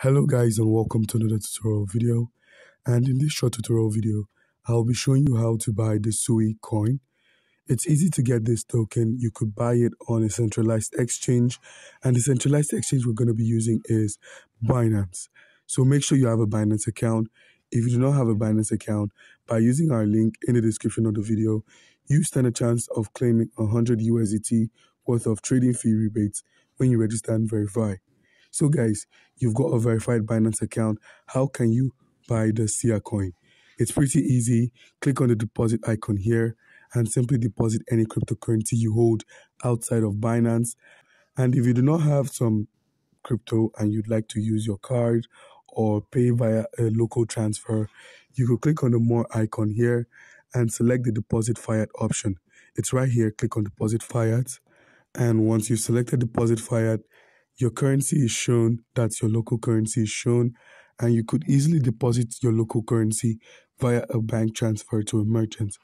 Hello guys and welcome to another tutorial video, and in this short tutorial video I'll be showing you how to buy the Sui coin. It's easy to get this token. You could buy it on a centralized exchange, and the centralized exchange we're going to be using is Binance. So make sure you have a Binance account. If you do not have a Binance account, by using our link in the description of the video, you stand a chance of claiming 100 USDT worth of trading fee rebates when you register and verify. So guys, you've got a verified Binance account. How can you buy the Sui coin? It's pretty easy. Click on the deposit icon here and simply deposit any cryptocurrency you hold outside of Binance. And if you do not have some crypto and you'd like to use your card or pay via a local transfer, you could click on the more icon here and select the deposit fiat option. It's right here. Click on deposit fiat. And once you've selected deposit fiat, your currency is shown, that's your local currency is shown, and you could easily deposit your local currency via a bank transfer to a merchant.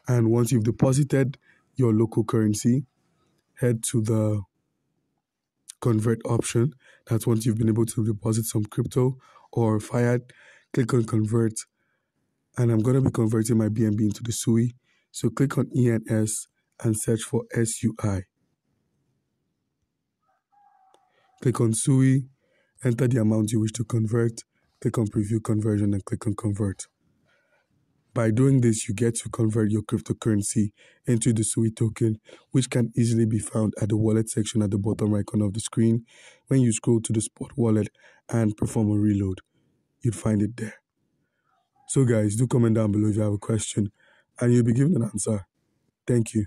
And once you've deposited your local currency, head to the convert option. That's once you've been able to deposit some crypto or fiat, click on convert. And I'm going to be converting my BNB into the Sui. So click on ENS and search for SUI. Click on Sui, enter the amount you wish to convert, click on preview conversion and click on convert. By doing this, you get to convert your cryptocurrency into the Sui token, which can easily be found at the wallet section at the bottom right corner of the screen. When you scroll to the spot wallet and perform a reload, you'd find it there. So guys, do comment down below if you have a question and you'll be given an answer. Thank you.